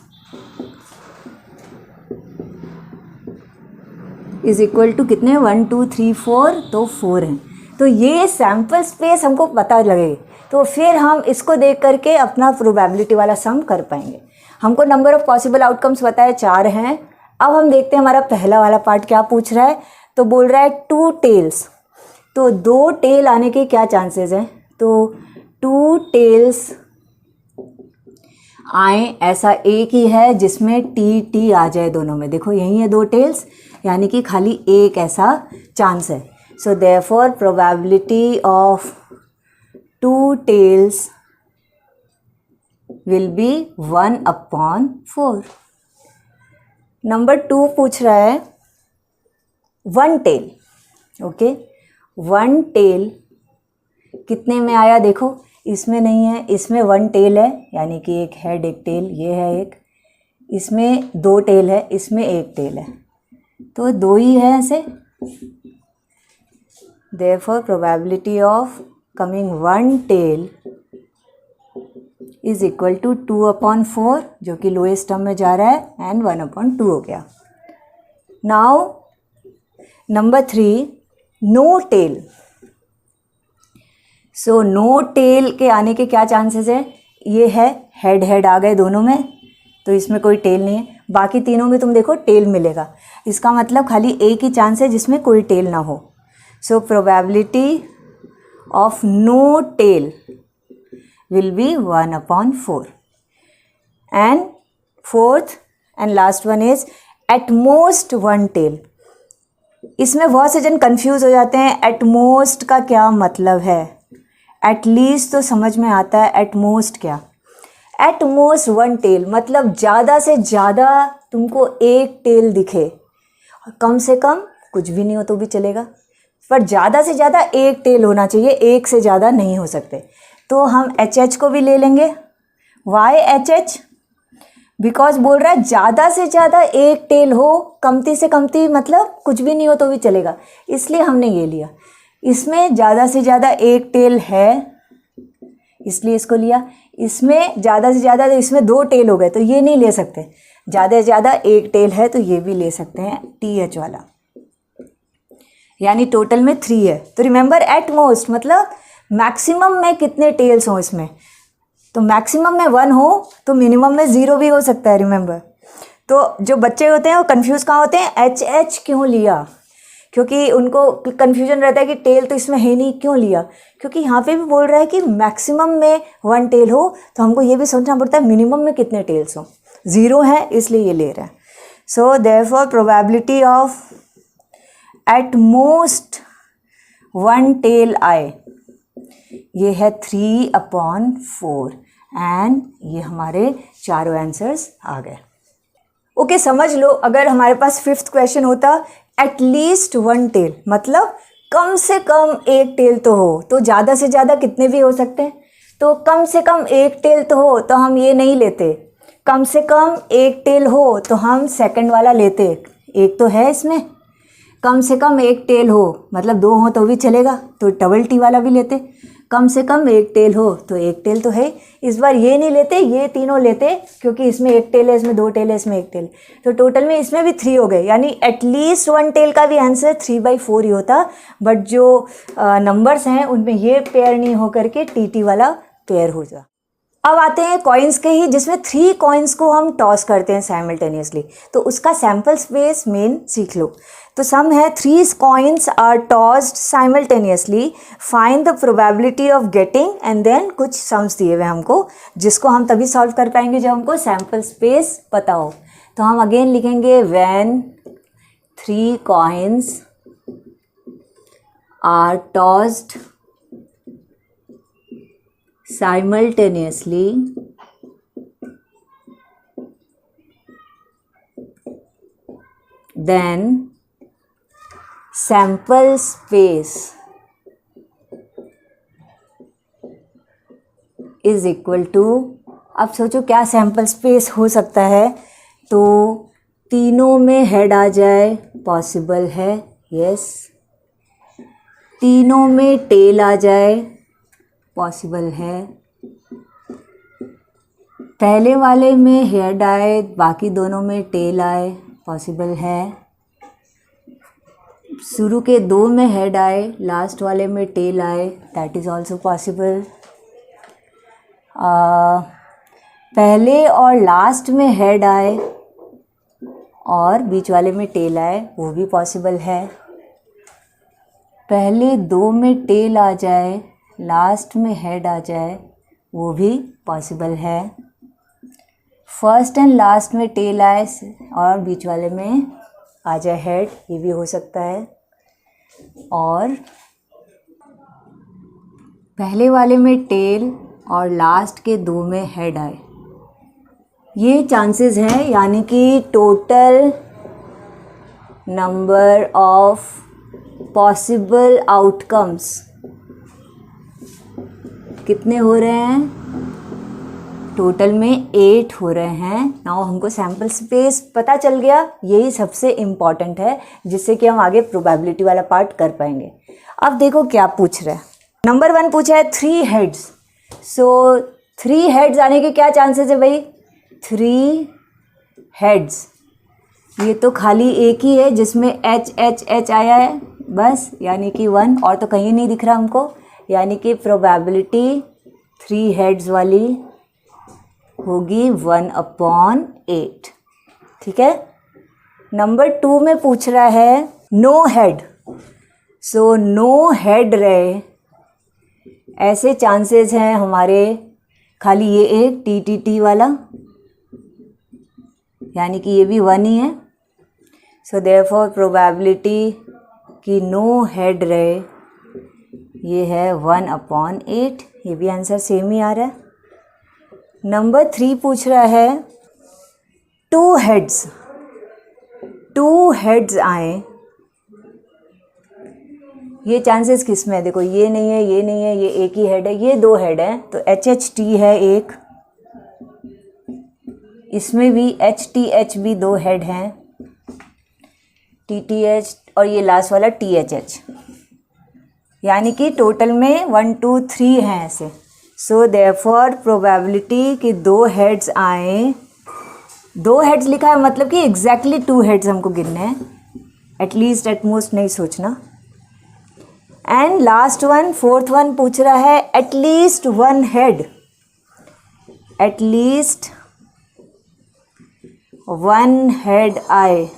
is equal to कितने, 1 2 3 4, तो 4 हैं। तो ये सैम्पल स्पेस हमको पता लगे तो फिर हम इसको देख करके अपना प्रोबेबिलिटी वाला सम कर पाएंगे। हमको नंबर ऑफ पॉसिबल आउटकम्स बताया 4 हैं। अब हम देखते हैं हमारा पहला वाला पार्ट क्या पूछ रहा है। तो बोल रहा है 2 टेल्स, तो 2 टेल आने के क्या चांसेस हैं। तो 2 टेल्स आए, ऐसा एक ही है जिसमें टी आ जाए दोनों में, देखो यही है 2 टेल्स, यानी कि खाली एक ऐसा चांस है। So therefore probability of 2 tails will be 1/4। Number 2 पूछ रहा है 1 टेल, ओके। 1 टेल कितने में आया, देखो इसमें नहीं है, इसमें 1 टेल है, यानी कि एक हेड एक टेल, ये है एक, इसमें 2 टेल है, इसमें 1 टेल है, तो 2 ही है ऐसे। Therefore probability of coming 1 tail is equal to 2/4, जो कि लोएस्ट टर्म में जा रहा है, एंड 1/2 हो गया। Now number 3, no tail. So no tail के आने के क्या चांसेस है, ये है हेड हेड आ गए दोनों में, तो इसमें कोई टेल नहीं है। बाकी तीनों में तुम देखो टेल मिलेगा, इसका मतलब खाली एक ही चांस है जिसमें कोई टेल ना हो। So probability of no tail will be 1/4। And 4th and last one is at most 1 tail. इसमें बहुत से जन कंफ्यूज हो जाते हैं, एटमोस्ट का क्या मतलब है। एटलीस्ट तो समझ में आता है, एटमोस्ट क्या, एटमोस्ट वन टेल मतलब ज़्यादा से ज़्यादा तुमको एक टेल दिखे, कम से कम कुछ भी नहीं हो तो भी चलेगा, पर ज़्यादा से ज़्यादा एक टेल होना चाहिए, एक से ज़्यादा नहीं हो सकते। तो हम एच एच को भी ले लेंगे। Y H H? बिकॉज बोल रहा है ज़्यादा से ज़्यादा एक टेल हो, कमती से कमती मतलब कुछ भी नहीं हो तो भी चलेगा, इसलिए हमने ये लिया। इसमें ज़्यादा से ज़्यादा एक टेल है इसलिए इसको लिया। इसमें ज़्यादा से ज़्यादा, इसमें 2 टेल हो गए तो ये नहीं ले सकते, ज़्यादा से ज़्यादा एक टेल है तो ये भी ले सकते हैं, टी एच वाला, यानी टोटल में 3 है। तो रिमेंबर एट मोस्ट मतलब मैक्सिमम में कितने टेल्स हों इसमें, तो मैक्सिमम में 1 हो तो मिनिमम में 0 भी हो सकता है, रिमेंबर। तो जो बच्चे होते हैं वो कंफ्यूज कहाँ होते हैं, एच एच क्यों लिया, क्योंकि उनको कन्फ्यूजन रहता है कि टेल तो इसमें है नहीं, क्यों लिया, क्योंकि यहाँ पे भी बोल रहा है कि मैक्सिमम में 1 टेल हो, तो हमको ये भी सोचना पड़ता है मिनिमम में कितने टेल्स हो, 0 है इसलिए ये ले रहे हैं। So therefore probability of at most 1 tail आए, ये है 3/4 एंड ये हमारे चारों आंसर्स आ गए। ओके, समझ लो अगर हमारे पास 5th क्वेश्चन होता एटलीस्ट 1 टेल मतलब कम से कम एक टेल तो हो, तो ज़्यादा से ज़्यादा कितने भी हो सकते हैं, तो कम से कम एक टेल तो हो तो हम ये नहीं लेते, कम से कम एक टेल हो तो हम सेकंड वाला लेते, एक तो है इसमें, कम से कम एक टेल हो मतलब 2 हो तो भी चलेगा तो डबल टी वाला भी लेते, कम से कम एक टेल हो तो एक टेल तो है। इस बार ये नहीं लेते, ये तीनों लेते क्योंकि इसमें एक टेल है, इसमें 2 टेल है, इसमें एक टेल, तो टोटल में इसमें भी 3 हो गए, यानी एटलीस्ट 1 टेल का भी आंसर 3/4 ही होता, बट जो नंबर्स हैं उनमें ये पेयर नहीं हो करके टी वाला पेयर हो जाए। अब आते हैं कॉइन्स के ही, जिसमें 3 कॉइन्स को हम टॉस करते हैं साइमल्टेनियसली, तो उसका सैम्पल स्पेस मेन सीख लो। तो सम है 3 coins are tossed simultaneously, find the probability of getting, and then कुछ सम्स दिए हुए हमको, जिसको हम तभी सॉल्व कर पाएंगे जब हमको सैम्पल स्पेस पता हो। तो हम अगेन लिखेंगे when 3 coins are tossed simultaneously, then sample space is equal to, अब सोचो क्या सैम्पल स्पेस हो सकता है, तो तीनों में हेड आ जाए पॉसिबल है, यस, तीनों में टेल आ जाए पॉसिबल है, पहले वाले में हेड आए बाकी दोनों में टेल आए पॉसिबल है, शुरू के 2 में हेड आए लास्ट वाले में टेल आए दैट इज़ ऑल्सो पॉसिबल, पहले और लास्ट में हेड आए और बीच वाले में टेल आए वो भी पॉसिबल है, पहले 2 में टेल आ जाए लास्ट में हेड आ जाए वो भी पॉसिबल है, फर्स्ट एंड लास्ट में टेल आए और बीच वाले में आ जाए हेड, ये भी हो सकता है, और पहले वाले में टेल और लास्ट के 2 में हेड आए, ये चांसेस हैं, यानी कि total number of possible outcomes कितने हो रहे हैं, टोटल में 8 हो रहे हैं। नाउ हमको सैम्पल स्पेस पता चल गया, यही सबसे इम्पॉर्टेंट है जिससे कि हम आगे प्रोबेबिलिटी वाला पार्ट कर पाएंगे। अब देखो क्या पूछ रहा है, नंबर 1 पूछा है 3 हेड्स, सो 3 हेड्स आने के क्या चांसेस है भाई, 3 हेड्स, ये तो खाली एक ही है जिसमें एच एच एच आया है बस, यानी कि 1, और तो कहीं नहीं दिख रहा हमको, यानी कि प्रोबेबिलिटी 3 हेड्स वाली होगी 1/8, ठीक है। नंबर 2 में पूछ रहा है no head, so no head रहे, ऐसे चांसेस हैं हमारे खाली ये एक टी वाला, यानी कि ये भी 1 ही है, सो देयरफॉर प्रोबेबिलिटी कि नो हेड रहे, ये है 1/8। ये भी आंसर सेम ही आ रहा है। नंबर 3 पूछ रहा है 2 हेड्स आए, ये चांसेस किस में है? देखो ये नहीं है, ये नहीं है, ये एक ही हेड है, ये 2 हेड है, तो HHT है एक, इसमें भी HTH भी 2 हेड हैं, TTH और ये लास्ट वाला THH, यानी कि टोटल में 1 2 3 हैं ऐसे। सो देयरफॉर प्रोबेबिलिटी कि 2 हेड्स आए, 2 हेड्स लिखा है मतलब कि एग्जैक्टली 2 हेड्स हमको गिनने हैं, एटलीस्ट एटमोस्ट नहीं सोचना। And last one, 4th one पूछ रहा है एटलीस्ट 1 हेड, एटलीस्ट 1 हेड आए,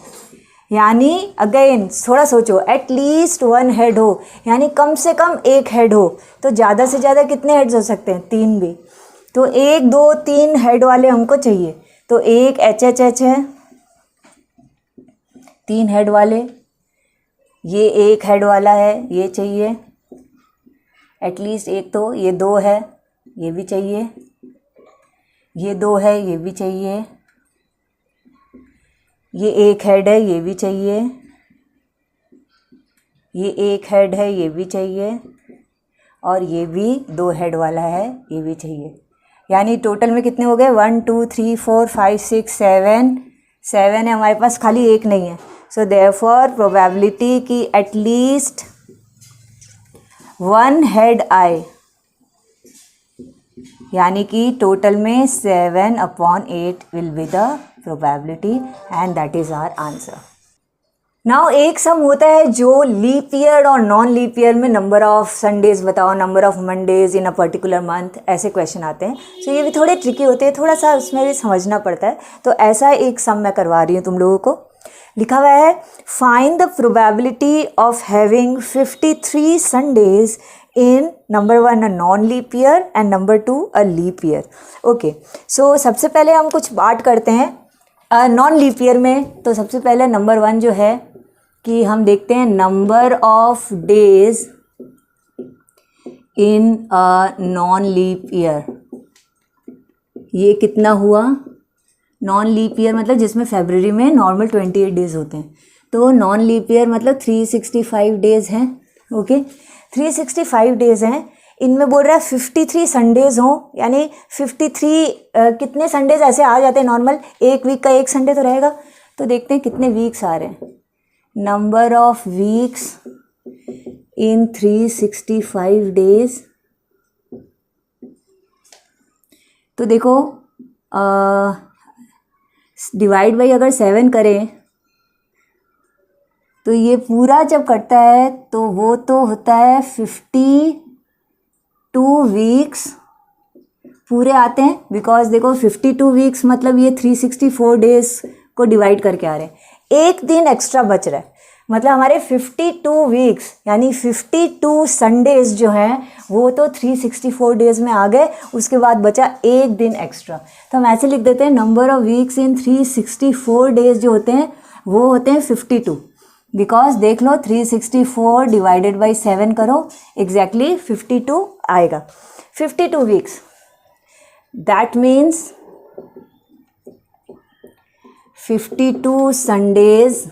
यानी अगेन थोड़ा सोचो, एटलीस्ट 1 हेड हो यानी कम से कम 1 हेड हो, तो ज़्यादा से ज़्यादा कितने हेड्स हो सकते हैं? 3 भी, तो 1 2 3 हेड वाले हमको चाहिए, तो एक HHH है 3 हेड वाले, ये 1 हेड वाला है, ये चाहिए एटलीस्ट एक, तो ये 2 है, ये भी चाहिए, ये 2 है, ये भी चाहिए, ये 1 हेड है, ये भी चाहिए, ये 1 हेड है, ये भी चाहिए, और ये भी 2 हेड वाला है, ये भी चाहिए, यानी टोटल में कितने हो गए? 1 2 3 4 5 6 7 है हमारे पास, खाली एक नहीं है। सो देयरफॉर प्रोबेबिलिटी कि एटलीस्ट 1 हेड आए, यानी कि टोटल में 7/8 will be the probability, and that is our answer. Now एक सम होता है जो लीप ईयर और नॉन लीप ईयर में नंबर ऑफ संडेज बताओ, number of Mondays in a particular month, ऐसे क्वेश्चन आते हैं। सो ये भी थोड़े ट्रिकी होते हैं, थोड़ा सा उसमें भी समझना पड़ता है। तो ऐसा एक सम मैं करवा रही हूँ तुम लोगों को। लिखा हुआ है find the probability of having 53 Sundays in number 1 a non leap year and number 2 a leap year. Okay, so सबसे पहले हम कुछ बात करते हैं नॉन लीप ईयर में। तो सबसे पहले नंबर 1 जो है कि हम देखते हैं number of days in a non leap year, ये कितना हुआ? नॉन लीप ईयर मतलब जिसमें फरवरी में नॉर्मल 28 डेज होते हैं, तो नॉन लीप ईयर मतलब 365 डेज हैं। ओके, 365 डेज हैं, इनमें बोल रहा है 53 संडेज हों, यानी 53 कितने संडेज ऐसे आ जाते हैं नॉर्मल, एक वीक का एक संडे तो रहेगा। तो देखते हैं कितने वीक्स आ रहे हैं। Number of weeks in 365 days, तो देखो डिवाइड बाई अगर 7 करें तो ये पूरा जब कटता है तो वो तो होता है 52 वीक्स पूरे आते हैं, बिकॉज देखो 52 वीक्स मतलब ये 364 डेज को डिवाइड करके आ रहे हैं, एक दिन एक्स्ट्रा बच रहा है, मतलब हमारे 52 वीक्स यानी 52 संडेज जो हैं वो तो 364 डेज में आ गए, उसके बाद बचा एक दिन एक्स्ट्रा। तो हम ऐसे लिख देते हैं number of weeks in 364 days जो होते हैं वो होते हैं 52, बिकॉज देख लो 364 डिवाइडेड बाई 7 करो, एग्जैक्टली 52 आएगा। 52 weeks, that means 52 Sundays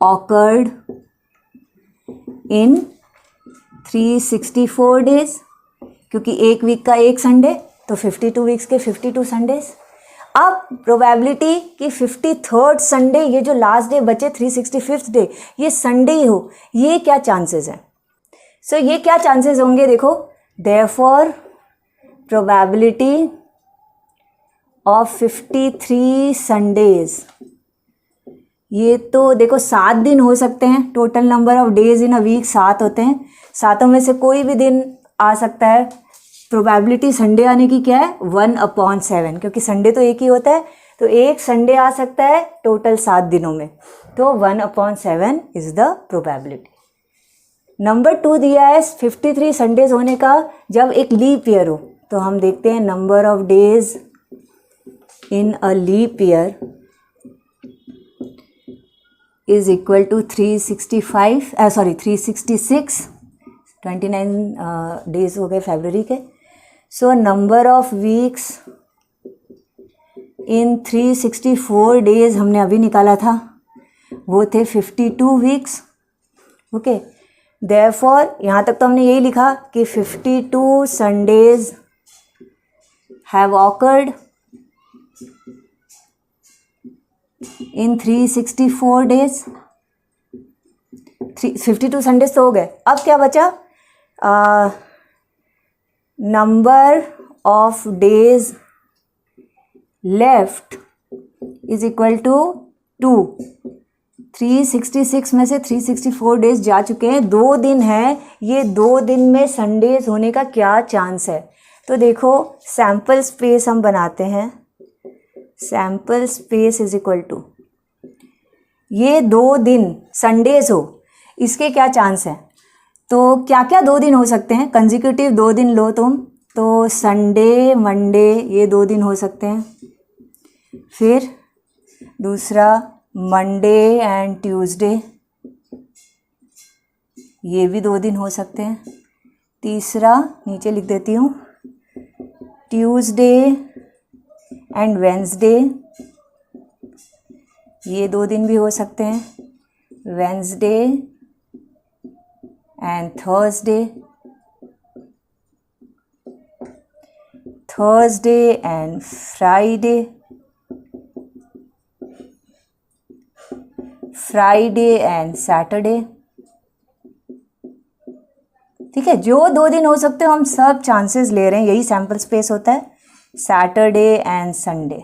occurred in 364 days, क्योंकि एक वीक का एक संडे तो 52 वीक्स के 52 संडेज। अब प्रोबेबिलिटी कि 53rd संडे, ये जो लास्ट डे बचे 365th डे, ये संडे ही हो, ये क्या चांसेस हैं? सो ये क्या चांसेस होंगे? देखो, देयरफॉर प्रोबेबिलिटी ऑफ 53 संडेज, ये तो देखो 7 दिन हो सकते हैं, total number of days in a week 7 होते हैं, सातों में से कोई भी दिन आ सकता है। प्रोबेबिलिटी संडे आने की क्या है? 1/7, क्योंकि संडे तो एक ही होता है, तो एक संडे आ सकता है टोटल 7 दिनों में, तो 1/7 इज द प्रोबेबिलिटी। नंबर 2 दिया है 53 संडेज होने का जब एक लीप ईयर हो, तो हम देखते हैं number of days in a leap year, is equal to 365 366, 29 days हो गए फरवरी के। So number of weeks in 364 days हमने अभी निकाला था, वो थे 52 वीक्स। ओके, देयरफॉर यहाँ तक तो हमने यही लिखा कि 52 Sundays have occurred in 364 days. 52 Sundays तो हो गए। अब क्या बचा? Number of days left is equal to 2। 366 में से 364 डेज जा चुके हैं, 2 दिन हैं, ये 2 दिन में संडेज होने का क्या चांस है? तो देखो सैम्पल स्पेस हम बनाते हैं। Sample space is equal to ये 2 दिन संडेज हो, इसके क्या चांस है? तो क्या क्या 2 दिन हो सकते हैं? कंजिक्यूटिव 2 दिन लो तुम, तो संडे मंडे ये 2 दिन हो सकते हैं। फिर दूसरा मंडे एंड ट्यूसडे, ये भी 2 दिन हो सकते हैं। तीसरा नीचे लिख देती हूँ, ट्यूसडे एंड वेंसडे, ये 2 दिन भी हो सकते हैं। Wednesday and Thursday, Thursday and Friday, Friday and Saturday. ठीक है, जो 2 दिन हो सकते हो हम सब चांसेस ले रहे हैं, यही सैम्पल स्पेस होता है। Saturday and Sunday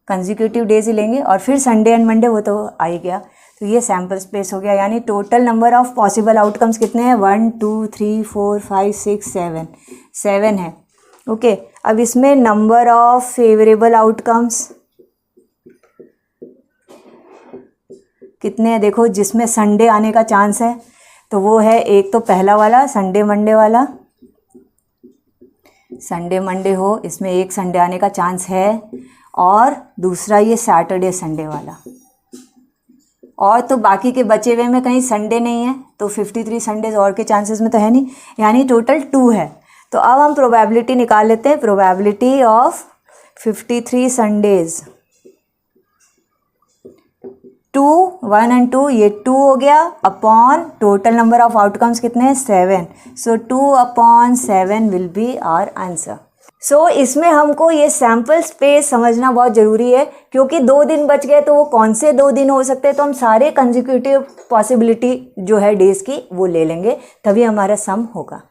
consecutive days ही लेंगे, और फिर संडे एंड मंडे वो तो आ ही गया। तो ये सैम्पल स्पेस हो गया, यानी total number of possible outcomes कितने हैं? 1 2 3 4 5 6 7, 7 है। ओके, अब इसमें नंबर ऑफ फेवरेबल आउटकम्स कितने हैं? देखो जिसमें संडे आने का चांस है तो वो है, एक तो पहला वाला संडे मंडे वाला, संडे मंडे हो, इसमें एक संडे आने का चांस है, और दूसरा ये सैटरडे संडे वाला। और तो बाकी के बचे हुए में कहीं संडे नहीं है, तो 53 संडेज और के चांसेस में तो है नहीं, यानी टोटल 2 है। तो अब हम प्रोबेबिलिटी निकाल लेते हैं। प्रोबेबिलिटी ऑफ 53 संडेज, 2 1 एंड 2, ये 2 हो गया, upon total number of outcomes कितने हैं? 7। सो 2/7 विल बी आवर आंसर। सो इसमें हमको ये सैम्पल स्पेस समझना बहुत ज़रूरी है, क्योंकि 2 दिन बच गए तो वो कौन से 2 दिन हो सकते हैं? तो हम सारे कंजिक्यूटिव पॉसिबिलिटी जो है डेज की वो ले लेंगे, तभी हमारा सम होगा।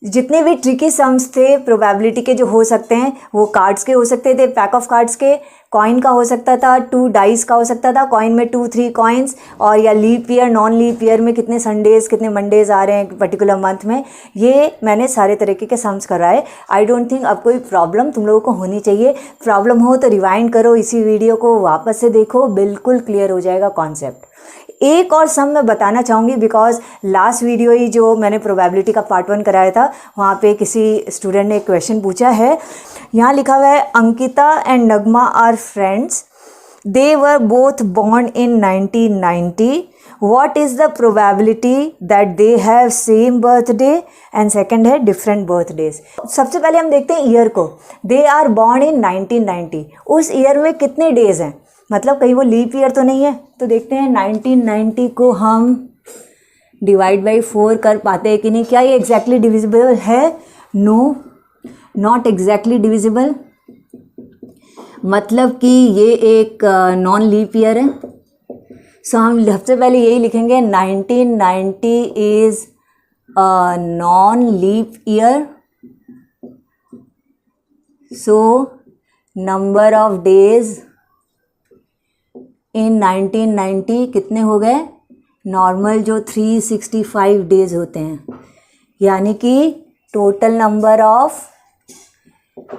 जितने भी ट्रिकी सम्स थे प्रोबेबिलिटी के जो हो सकते हैं, वो कार्ड्स के हो सकते थे, पैक ऑफ कार्ड्स के, कॉइन का हो सकता था, 2 डाइस का हो सकता था, कॉइन में 2-3 कॉइन्स, और या leap year non leap year में कितने संडेज कितने मंडेज आ रहे हैं पर्टिकुलर मंथ में, ये मैंने सारे तरीके के सम्स कराए। आई डोंट थिंक अब कोई प्रॉब्लम तुम लोगों को होनी चाहिए। प्रॉब्लम हो तो रिवाइंड करो, इसी वीडियो को वापस से देखो, बिल्कुल क्लियर हो जाएगा कॉन्सेप्ट। एक और सम मैं बताना चाहूँगी, बिकॉज लास्ट वीडियो ही जो मैंने प्रोबेबिलिटी का पार्ट 1 कराया था, वहाँ पे किसी स्टूडेंट ने एक क्वेश्चन पूछा है। यहाँ लिखा हुआ है, Ankita and Nagma are friends, they were both born in 1990, what is the probability that they have same birthday, and second है डिफरेंट बर्थडेज। सबसे पहले हम देखते हैं ईयर को। दे आर बॉर्न इन 1990, उस ईयर में कितने डेज हैं? मतलब कहीं वो लीप ईयर तो नहीं है। तो देखते हैं 1990 को हम डिवाइड बाई 4 कर पाते हैं कि नहीं। क्या ये एग्जैक्टली डिविजिबल है? नो, नॉट एग्जैक्टली डिविजिबल, मतलब कि ये एक नॉन लीप ईयर है। सो हम सबसे पहले यही लिखेंगे, 1990 is non leap year. So number of days in 1990 कितने हो गए? नॉर्मल जो 365 डेज होते हैं, यानी कि total number of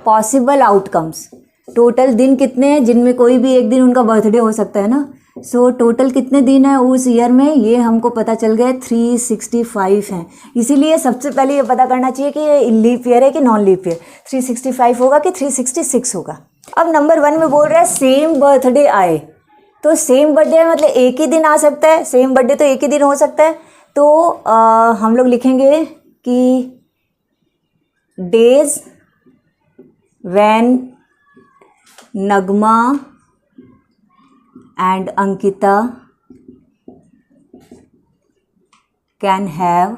possible outcomes, total दिन कितने हैं जिनमें कोई भी एक दिन उनका बर्थडे हो सकता है ना। सो टोटल कितने दिन है उस ईयर में, ये हमको पता चल गया 365 हैं। इसीलिए सबसे पहले ये पता करना चाहिए कि ये लीप ईयर है कि नॉन लीप ईयर, 365 होगा कि 366 होगा। अब नंबर 1 में बोल रहा है सेम बर्थडे आए, तो सेम बर्थडे मतलब एक ही दिन आ सकता है, सेम बर्थडे तो एक ही दिन हो सकता है। तो हम लोग लिखेंगे कि days when Nagma and Ankita can have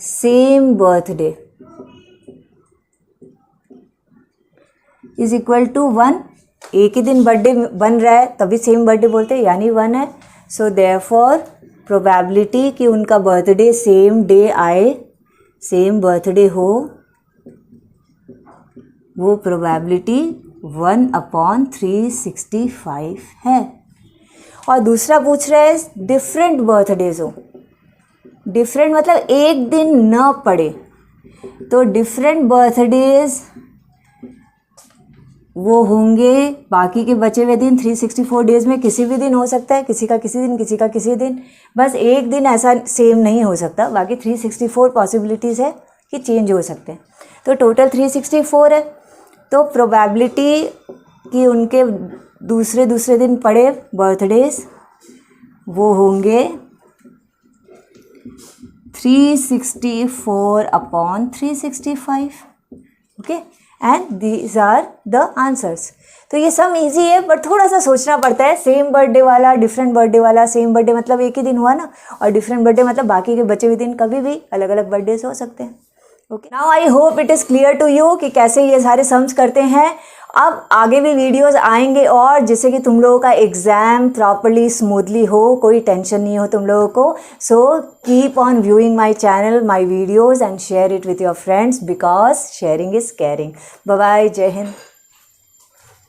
same birthday is equal to 1। एक ही दिन बर्थडे बन रहा है तभी सेम बर्थडे बोलते हैं, यानी 1 है। सो देयरफॉर प्रोबेबिलिटी कि उनका बर्थडे सेम डे आए, सेम बर्थडे हो, वो प्रोबेबिलिटी 1/365 है। और दूसरा पूछ रहा है डिफरेंट बर्थडेज हो, डिफरेंट मतलब एक दिन न पड़े, तो डिफरेंट बर्थडेज वो होंगे बाकी के बचे हुए दिन 364 डेज में किसी भी दिन हो सकता है, किसी का किसी दिन, किसी का किसी दिन, बस एक दिन ऐसा सेम नहीं हो सकता, बाकी 364 पॉसिबिलिटीज़ है कि चेंज हो सकते हैं। तो टोटल 364 है। तो प्रोबेबिलिटी कि उनके दूसरे दूसरे दिन पड़े बर्थडेज वो होंगे 364/365। Okay, and these are the answers. तो ये सम इजी है बट थोड़ा सा सोचना पड़ता है। सेम बर्थडे वाला, डिफरेंट बर्थडे वाला, सेम बर्थडे मतलब एक ही दिन हुआ ना, और डिफरेंट बर्थडे मतलब बाकी के बचे हुए दिन कभी भी अलग अलग बर्थडेज हो सकते हैं। Okay, now I hope it is clear to you कि कैसे ये सारे सम्स करते हैं। अब आगे भी वीडियोस आएंगे और जिससे कि तुम लोगों का एग्ज़ाम प्रॉपरली स्मूथली हो, कोई टेंशन नहीं हो तुम लोगों को। So keep on viewing my channel, my videos and share it with your friends because sharing is caring. Bye bye, जय हिंद।